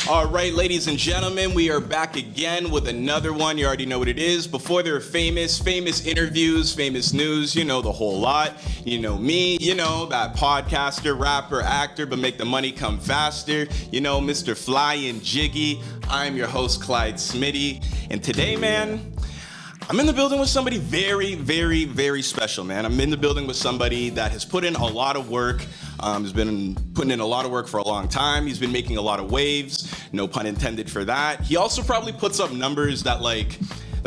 All right, ladies and gentlemen, we are back again with another one. You already know what it is. Before They're Famous, famous interviews, famous news, you know the whole lot. You know me, you know that podcaster, rapper, actor, but make the money come faster. You know, Mr. Fly and Jiggy. I'm your host, Clyde Smitty. And today, man, I'm in the building with somebody very, very, very special, man. I'm in the building with somebody that has put in a lot of work. Has been putting in a lot of work for a long time. He's been making a lot of waves, no pun intended for that. He also probably puts up numbers that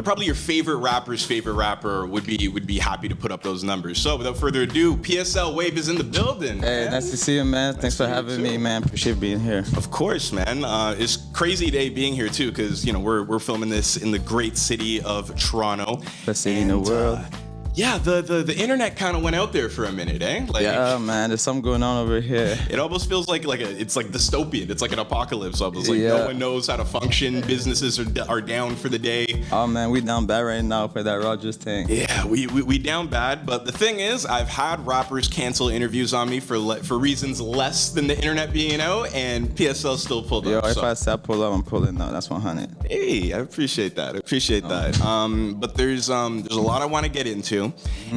probably your favorite rapper's favorite rapper would be happy to put up those numbers. So without further ado, PSL Wave is in the building. Hey, man. Nice to see you, man. Thanks for having me, man. Appreciate being here. Of course, man. It's crazy day being here too, because we're filming this in the great city of Toronto. Best city in the world. Yeah, the internet kind of went out there for a minute, eh? Yeah, man, there's something going on over here. It almost feels it's like dystopian. It's like an apocalypse almost. No one knows how to function. Businesses are down for the day. Oh man, we down bad right now for that Rogers thing. Yeah, we down bad. But the thing is, I've had rappers cancel interviews on me for reasons less than the internet being out, and PSL still pulled up. If I say I pull up, I'm pulling up. That's 100. Hey, I appreciate that. But there's a lot I want to get into.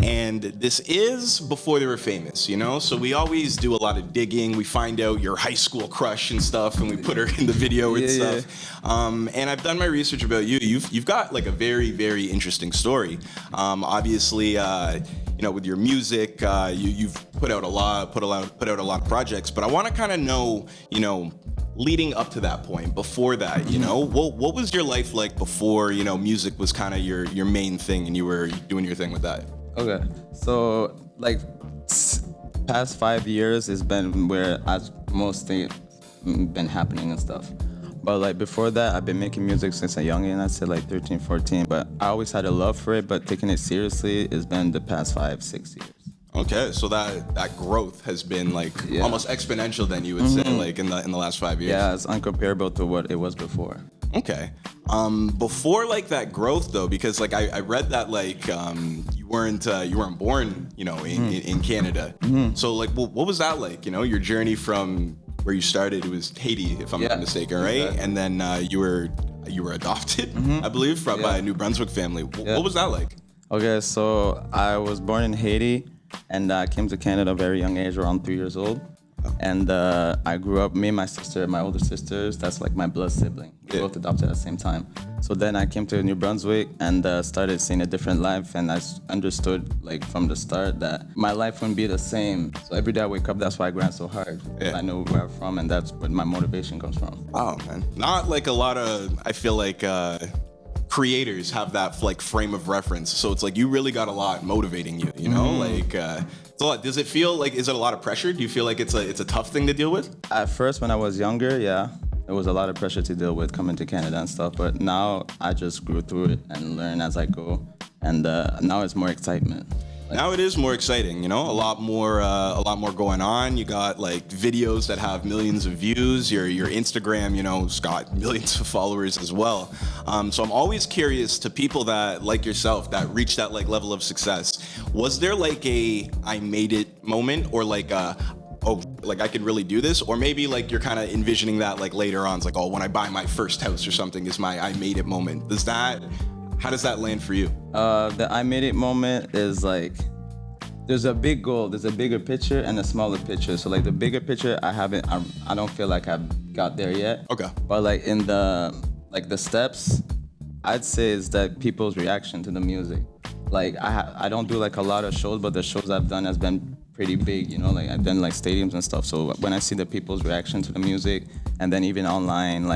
And this is Before They Were Famous, you know? So we always do a lot of digging. We find out your high school crush and stuff, and we put her in the video and stuff. And I've done my research about you. You've got like a very, very interesting story. Obviously, with your music, you've put out a lot of projects. But I want to kind of know, leading up to that point, before that, what was your life like before, music was kind of your main thing and you were doing your thing with that? Okay, so past 5 years has been where most things been happening and stuff. But before that, I've been making music since a young age. I'd say 13, 14. But I always had a love for it, but taking it seriously has been the past 5-6 years. Okay, so that growth has been almost exponential then, you would say, in the last 5 years. Yeah, it's uncomparable to what it was before. Okay. Before that growth though, because I read that you weren't born, in Canada. So what was that like? Your journey from where you started, it was Haiti, if I'm not mistaken, right? Exactly. And then you were adopted, I believe, by a New Brunswick family. What was that like? Okay, so I was born in Haiti, and I came to Canada at a very young age, around 3 years old. And I grew up, me and my sister, my older sisters, that's my blood sibling. We both adopted at the same time. So then I came to New Brunswick and started seeing a different life, and I understood from the start that my life wouldn't be the same. So every day I wake up, that's why I grind so hard. Yeah. I know where I'm from, and that's where my motivation comes from. Oh man, not a lot of, I feel creators have that frame of reference. So it's you really got a lot motivating you, it's a lot. Does it feel is it a lot of pressure? Do you feel it's a tough thing to deal with? At first, when I was younger, yeah, it was a lot of pressure to deal with coming to Canada and stuff. But now I just grew through it and learn as I go. And now it's more excitement. Now it is more exciting, a lot more going on. You got videos that have millions of views. Your Instagram, it's got millions of followers as well. So I'm always curious to people that like yourself that reach that level of success. Was there a I made it moment, or I could really do this? Or maybe you're kind of envisioning that later on, it's when I buy my first house or something is my I made it moment. How does that land for you? The I made it moment is there's a big goal, there's a bigger picture and a smaller picture. So the bigger picture, I don't feel like I've got there yet. Okay. But in the steps, I'd say is that people's reaction to the music. I don't do a lot of shows, but the shows I've done has been pretty big, I've done stadiums and stuff. So when I see the people's reaction to the music, and then even online,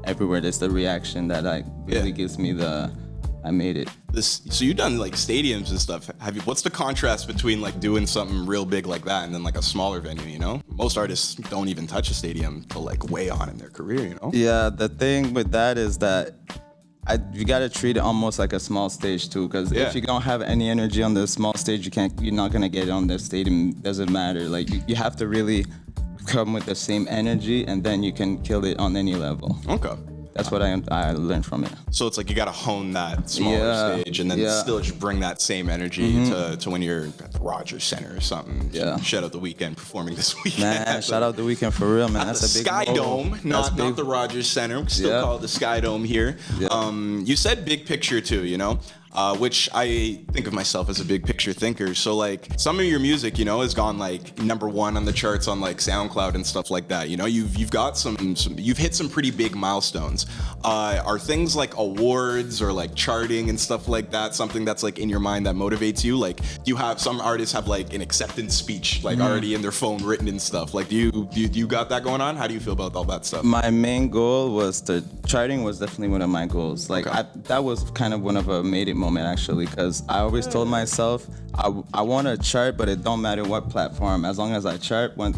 everywhere, there's the reaction that really gives me the I made it. So you've done stadiums and stuff. What's the contrast between doing something real big like that and then a smaller venue? Most artists don't even touch a stadium till way on in their career. Yeah, the thing with that is that you gotta treat it almost like a small stage too, because if you don't have any energy on the small stage, you're not gonna get on the stadium. Doesn't matter. You have to really come with the same energy, and then you can kill it on any level. Okay. That's what I learned from it. So it's like you got to hone that smaller stage and then still just bring that same energy to when you're at the Rogers Center or something. Yeah. Shout out the Weeknd performing this weekend. Man, shout out the Weeknd for real, man. At That's the a big Sky Dome, not big. the Rogers Center. We still call it the Sky Dome here. Yeah. You said big picture too, you know? Which I think of myself as a big picture thinker. So like some of your music, you know, has gone like #1 on the charts on like SoundCloud and stuff like that. You know, you've got some you've hit some pretty big milestones. Are things like awards or like charting and stuff like that something that's like in your mind that motivates you? Like you have some artists have like an acceptance speech like already in their phone written and stuff. Like do you got that going on? How do you feel about all that stuff? My main goal was charting was definitely one of my goals. Like that was kind of one of a made it moment actually, because I always told myself I want to chart, but it don't matter what platform, as long as I chart one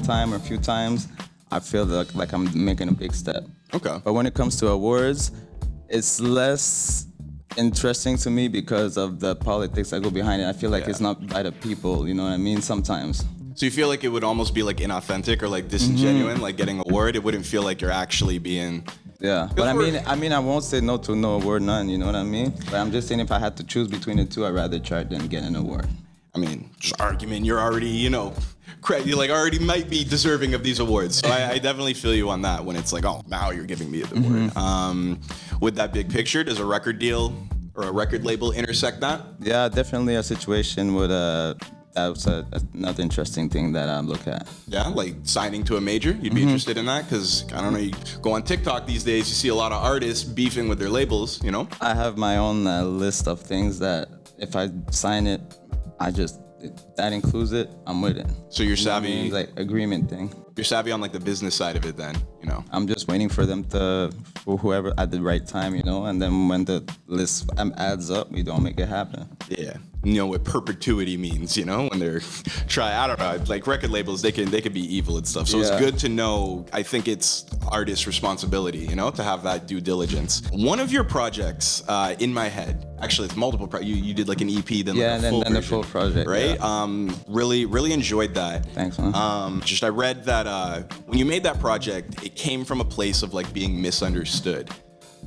time or a few times, I feel like I'm making a big step. Okay. But when it comes to awards, it's less interesting to me because of the politics that go behind it. I feel like it's not by the people, you know what I mean, sometimes. So you feel like it would almost be like inauthentic or like disingenuine, like getting an award? It wouldn't feel like you're actually being... Yeah, but I mean, I won't say no to no award, none. You know what I mean? But I'm just saying, if I had to choose between the two, I'd rather chart than get an award. I mean, just argument. You're already, you know, you like already might be deserving of these awards. So I definitely feel you on that when it's like, oh, now you're giving me the award. With that big picture, does a record deal or a record label intersect that? Yeah, definitely a situation with that's another interesting thing that I look at. Yeah, like signing to a major, you'd be interested in that? Because, I don't know, you go on TikTok these days, you see a lot of artists beefing with their labels, you know? I have my own list of things that if I sign it, that includes it, I'm with it. So you're savvy? You know what I mean? Like agreement thing. You're savvy on like the business side of it then, you know? I'm just waiting for them for whoever at the right time, you know? And then when the list adds up, we don't make it happen. Yeah. You know what perpetuity means, you know, when they're I don't know, like record labels, they can be evil and stuff. So it's good to know. I think it's artists' responsibility, you know, to have that due diligence. One of your projects in my head, actually it's multiple you did like an EP, then like a full then the full project, right? Yeah. Really enjoyed that. Thanks, man. I read that when you made that project, it came from a place of like being misunderstood.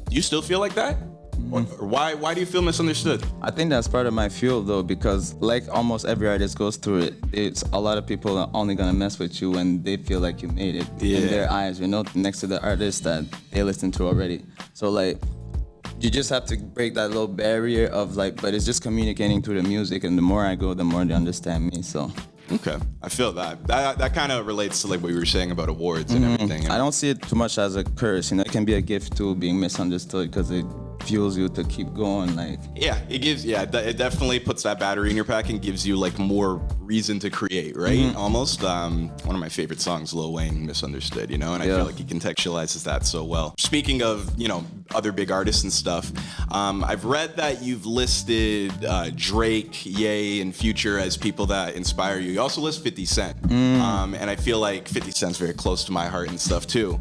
Do you still feel like that? Or why do you feel misunderstood? I think that's part of my fuel though, because like almost every artist goes through it. It's a lot of people are only gonna mess with you when they feel like you made it in their eyes, you know, next to the artist that they listen to already. So like, you just have to break that little barrier of like, but it's just communicating through the music, and the more I go, the more they understand me. So. Okay, I feel that. That kind of relates to like what we were saying about awards and everything. I don't see it too much as a curse. You know, it can be a gift too, being misunderstood, because it fuels you to keep going. Like it definitely puts that battery in your pack and gives you like more reason to create, right? Almost. One of my favorite songs, Lil Wayne, Misunderstood. You know, and I feel like he contextualizes that so well. Speaking of, you know, other big artists and stuff, I've read that you've listed Drake, Ye, and Future as people that inspire you. You also list 50 Cent, and I feel like 50 Cent's very close to my heart and stuff too.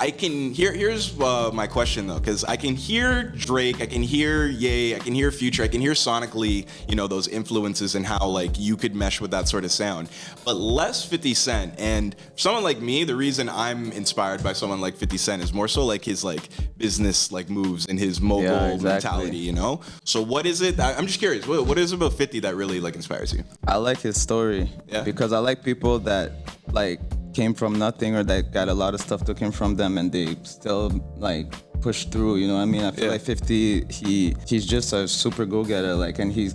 Here's my question though, because I can hear Drake, I can hear Ye, I can hear Future, I can hear sonically, you know, those influences and how like you could mesh with that sort of sound, but less 50 Cent. And someone like me, the reason I'm inspired by someone like 50 Cent is more so like his like business like moves and his mogul mentality, you know? So what is it? I'm just curious, what is it about 50 that really like inspires you? I like his story because I like people that like came from nothing or that got a lot of stuff taken from them and they still like push through, you know what I mean? I feel like 50, he's just a super go-getter, like, and he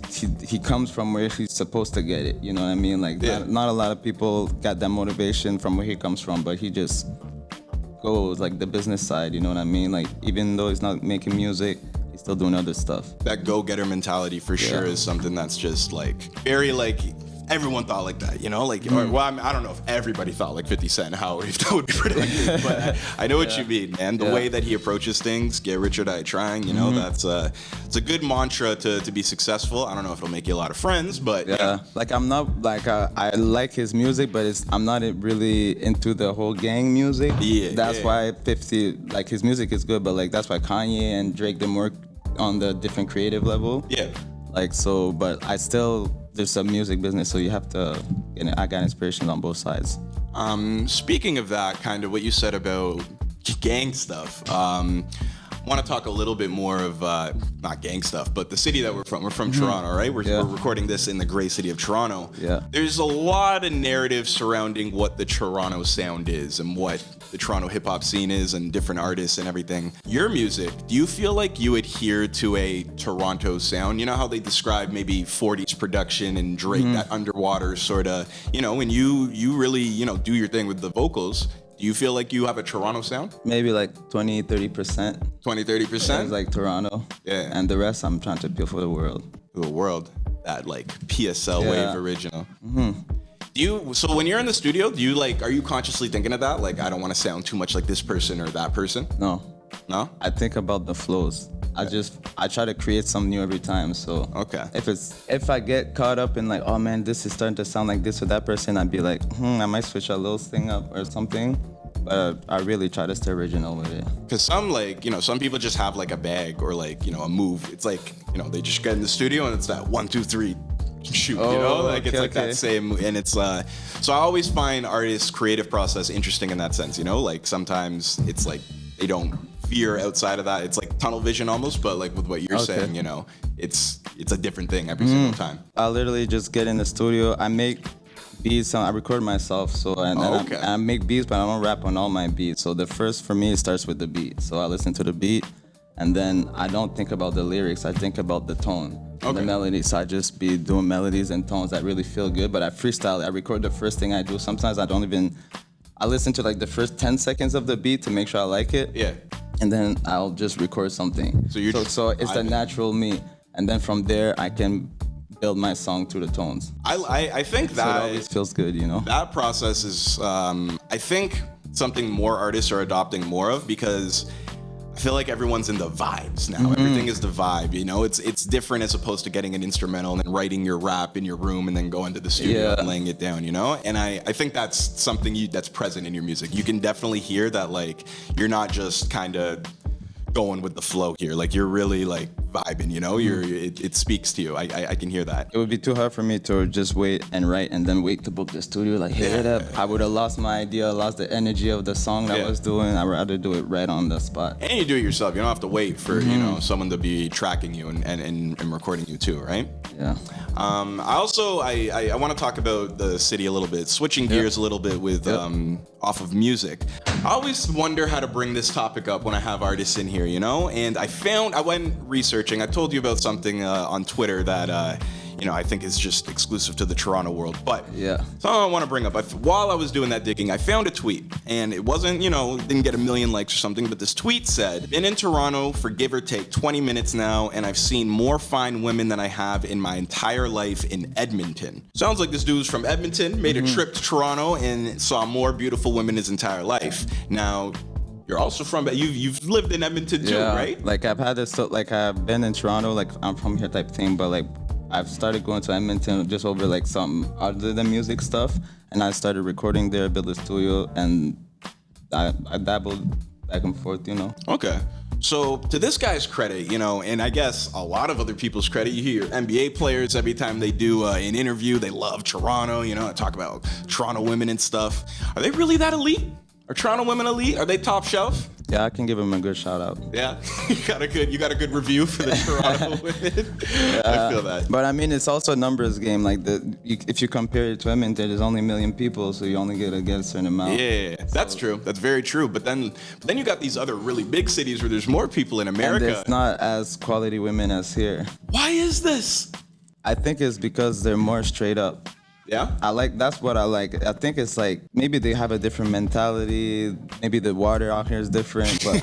comes from where he's supposed to get it, you know what I mean? Like not a lot of people got that motivation from where he comes from, but he just goes like the business side, you know what I mean? Like even though he's not making music, he's still doing other stuff. That go-getter mentality for sure is something that's just like very like everyone thought like that, you know? Like, I don't know if everybody thought like 50 Cent, how that would be predicted, but I know what you mean, man. The way that he approaches things, get rich or die trying, you know, it's a good mantra to be successful. I don't know if it'll make you a lot of friends, but like I'm not like I like his music, but I'm not really into the whole gang music. That's why 50, like his music is good, but like that's why Kanye and Drake them work on the different creative level. Like so, but I still, there's a music business, so you have to, I got inspirations on both sides. Speaking of that, kind of what you said about gang stuff. Want to talk a little bit more of not gang stuff, but the city that we're from. We're from Toronto, right? We're recording this in the great city of Toronto. Yeah. There's a lot of narrative surrounding what the Toronto sound is and what the Toronto hip hop scene is and different artists and everything. Your music, do you feel like you adhere to a Toronto sound? You know how they describe maybe 40s production and Drake, that underwater sort of, you know, when you really, you know, do your thing with the vocals. Do you feel like you have a Toronto sound? Maybe like 20-30%. 20-30%? It's like Toronto. Yeah. And the rest I'm trying to appeal for the world. For the world. That like PSL wave original. So when you're in the studio, do you like, are you consciously thinking of that? Like, I don't want to sound too much like this person or that person? No. No? I think about the flows. I try to create something new every time. So if I get caught up in like, oh man, this is starting to sound like this or that person, I'd be like, I might switch a little thing up or something. But I really try to stay original with it. Because some like, you know, some people just have like a bag or like, you know, a move. It's like, you know, they just get in the studio and it's that 1, 2, 3 shoot, you know, like it's like that same, and it's so I always find artists' creative process interesting in that sense, you know, like sometimes it's like they don't fear outside of that. It's like tunnel vision almost, but like with what you're saying, you know, it's a different thing every single time. I literally just get in the studio. I make beats. I record myself, so I make beats, but I don't rap on all my beats. So the first for me, it starts with the beat. So I listen to the beat, and then I don't think about the lyrics. I think about the tone. The melody. So I just be doing melodies and tones that really feel good. But I freestyle. I record the first thing I do. Sometimes I don't even. I listen to like the first 10 seconds of the beat to make sure I like it. Yeah. And then I'll just record something. So it's the natural me. And then from there I can build my song through the tones. I think that it always feels good, you know. That process is I think something more artists are adopting more of, because I feel like everyone's in the vibes now. Everything is the vibe, you know. It's different as opposed to getting an instrumental and then writing your rap in your room and then going to the studio and laying it down, you know. And I think that's something that's present in your music. You can definitely hear that, like, you're not just kind of going with the flow here. Like, you're really like vibing, you know. It speaks to you. I can hear that. It would be too hard for me to just wait and write and then wait to book the studio, like hit it up. I would have lost my idea, lost the energy of the song that I was doing. I'd rather do it right on the spot. And you do it yourself. You don't have to wait for you know, someone to be tracking you and recording you too, right? Yeah. I want to talk about the city a little bit, switching gears a little bit with off of music. I always wonder how to bring this topic up when I have artists in here, you know? And I went researching. I told you about something on Twitter that, you know, I think is just exclusive to the Toronto world. But something I want to bring up. While I was doing that digging, I found a tweet. And it wasn't, you know, didn't get 1 million likes or something. But this tweet said, been in Toronto for give or take 20 minutes now, and I've seen more fine women than I have in my entire life in Edmonton. Sounds like this dude's from Edmonton, made a trip to Toronto, and saw more beautiful women his entire life. Now, you're also from, you've lived in Edmonton too, right? Like I've had this, like I've been in Toronto, like I'm from here type thing, but like I've started going to Edmonton just over like something other than music stuff, and I started recording there, built a studio, and I dabbled back and forth, you know. Okay. So to this guy's credit, you know, and I guess a lot of other people's credit, you hear NBA players every time they do an interview, they love Toronto, you know, talk about Toronto women and stuff. Are they really that elite? Are Toronto women elite? Are they top shelf? Yeah, I can give them a good shout out. Yeah, you got a good review for the Toronto women. I feel that. But I mean, it's also a numbers game. Like if you compare it to Edmonton, there's only 1 million people, so you only get a certain amount. Yeah, that's true. That's very true. But then you got these other really big cities where there's more people in America. And there's not as quality women as here. Why is this? I think it's because they're more straight up. Yeah? That's what I like. I think it's like, maybe they have a different mentality. Maybe the water out here is different, but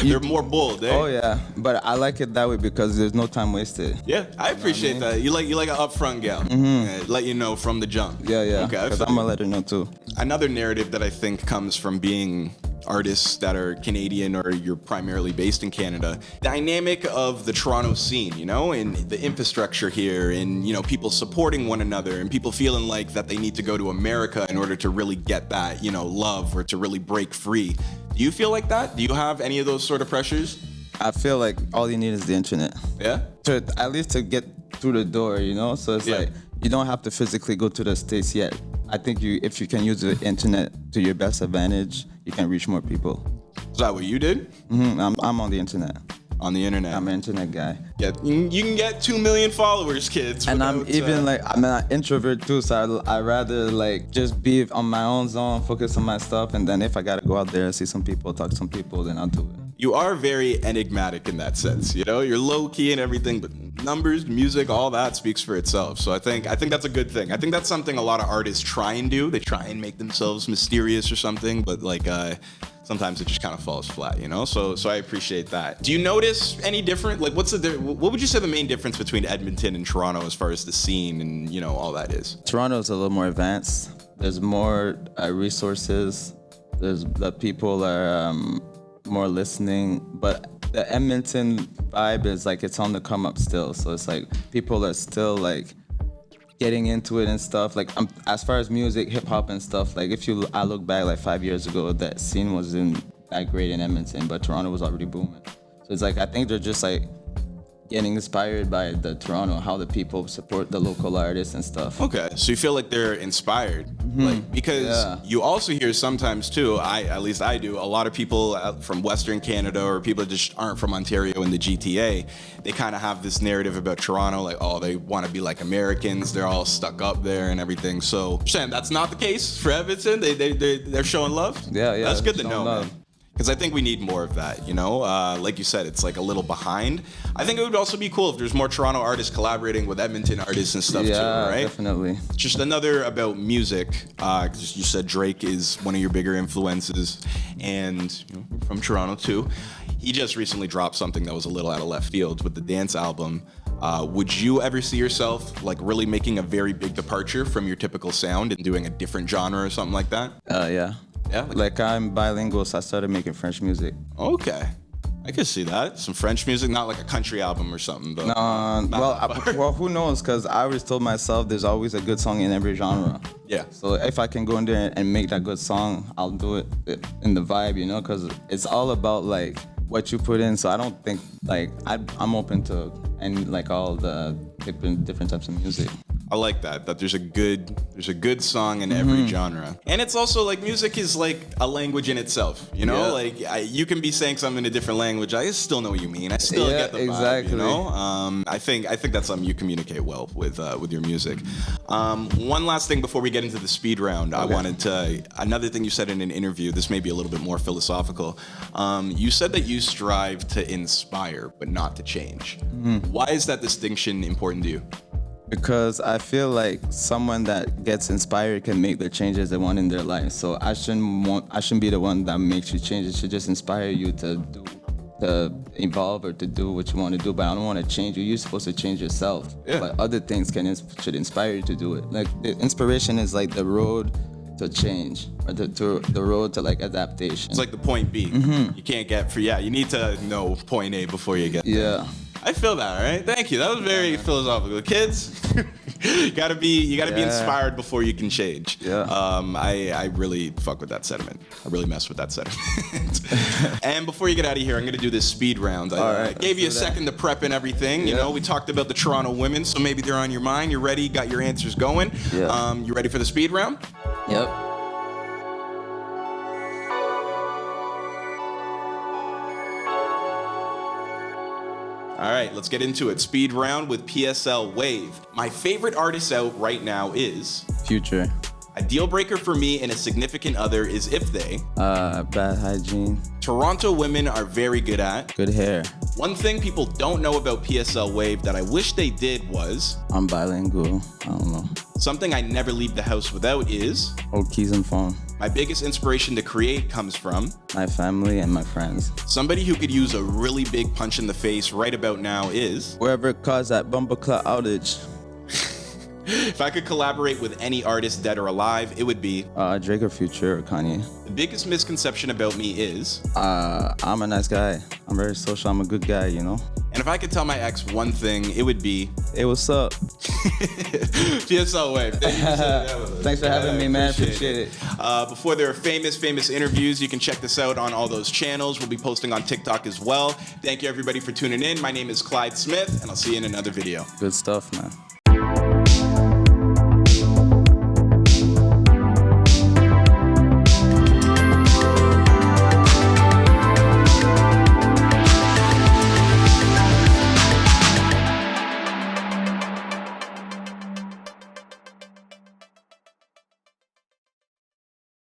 they're more bold, eh? Oh yeah, but I like it that way because there's no time wasted. Yeah, I appreciate that. You like an upfront gal. Let you know from the jump. Yeah. Okay, because I'm gonna let her know too. Another narrative that I think comes from being artists that are Canadian or you're primarily based in Canada, dynamic of the Toronto scene, you know, and the infrastructure here, and, you know, people supporting one another and people feeling like that they need to go to America in order to really get that, you know, love or to really break free. Do you feel like that? Do you have any of those sort of pressures? I feel like all you need is the internet. Yeah? At least to get through the door, you know? So it's like, you don't have to physically go to the States yet. I think if you can use the internet to your best advantage, you can reach more people. Is that what you did? I'm on the internet. On the internet. I'm an internet guy. Yeah, you can get 2 million followers, kids. And I'm even I'm an introvert too, so I rather like just be on my own zone, focus on my stuff, and then if I gotta go out there and see some people, talk to some people, then I'll do it. You are very enigmatic in that sense, you know? You're low key and everything, but numbers, music, all that speaks for itself. So I think that's a good thing. I think that's something a lot of artists try and do. They try and make themselves mysterious or something, but like sometimes it just kind of falls flat, you know? So I appreciate that. Do you notice any different? Like what would you say the main difference between Edmonton and Toronto as far as the scene and, you know, all that is? Toronto's a little more advanced. There's more resources. The people are more listening, but the Edmonton vibe is like it's on the come up still. So it's like people are still like getting into it and stuff. Like as far as music, hip hop and stuff. Like I look back like 5 years ago, that scene wasn't that great in Edmonton, but Toronto was already booming. So it's like I think they're just like getting inspired by the Toronto, how the people support the local artists and stuff. Okay, so you feel like they're inspired, like because you also hear sometimes too. At least I do. A lot of people from Western Canada or people that just aren't from Ontario in the GTA, they kind of have this narrative about Toronto, like they want to be like Americans. They're all stuck up there and everything. So Shan, that's not the case for Edmonton. They're showing love. Yeah, That's good to know, love. man. Because I think we need more of that, you know? Like you said, it's like a little behind. I think it would also be cool if there's more Toronto artists collaborating with Edmonton artists and stuff too, right? Yeah, definitely. Just another about music. 'Cause you said Drake is one of your bigger influences, and you know, from Toronto too. He just recently dropped something that was a little out of left field with the dance album. Would you ever see yourself like really making a very big departure from your typical sound and doing a different genre or something like that? Yeah. Yeah? Like I'm bilingual, so I started making French music. Okay. I could see that. Some French music, not like a country album or something, though. Well, who knows? Because I always told myself there's always a good song in every genre. Yeah. So if I can go in there and make that good song, I'll do it in the vibe, you know? Because it's all about like what you put in. So I don't think like I'm open to like all the different types of music. I like that there's a good song in every genre. And it's also like music is like a language in itself, you know? Like you can be saying something in a different language. I still know what you mean. I still get the vibe, exactly. You know? I think that's something you communicate well with your music. One last thing before we get into the speed round. Okay. Another thing you said in an interview, this may be a little bit more philosophical. You said that you strive to inspire, but not to change. Why is that distinction important to you? Because I feel like someone that gets inspired can make the changes they want in their life. So I shouldn't be the one that makes you change. It should just inspire you to evolve or to do what you want to do. But I don't want to change you. You're supposed to change yourself. Yeah. But other things should inspire you to do it. Like the inspiration is like the road to change, or the road to like adaptation. It's like the point B. You can't get you need to know point A before you get there. Yeah. I feel that, all right? Thank you. That was very philosophical. Kids, you gotta be inspired before you can change. Yeah. I really fuck with that sentiment. I really mess with that sentiment. And before you get out of here, I'm gonna do this speed round. I gave you a second to prep and everything. You know, we talked about the Toronto women, so maybe they're on your mind. You're ready, got your answers going. Yeah. You ready for the speed round? Yep. All right, let's get into it. Speed round with PSL Wave. My favorite artist out right now is Future. A deal breaker for me and a significant other is if they Bad hygiene. Toronto women are very good at Good hair. One thing people don't know about PSL Wave that I wish they did was I'm bilingual. I don't know. Something I never leave the house without is Old keys and phone. My biggest inspiration to create comes from My family and my friends. Somebody who could use a really big punch in the face right about now is Whoever caused that bumper clock outage. If I could collaborate with any artist dead or alive, it would be Drake or Future or Kanye. The biggest misconception about me is I'm a nice guy. I'm very social. I'm a good guy, you know? And if I could tell my ex one thing, it would be Hey, what's up? PSL Wave. Thanks for having me, man. Appreciate it. Before there are famous interviews, you can check this out on all those channels. We'll be posting on TikTok as well. Thank you everybody for tuning in. My name is Clyde Smith, and I'll see you in another video. Good stuff, man.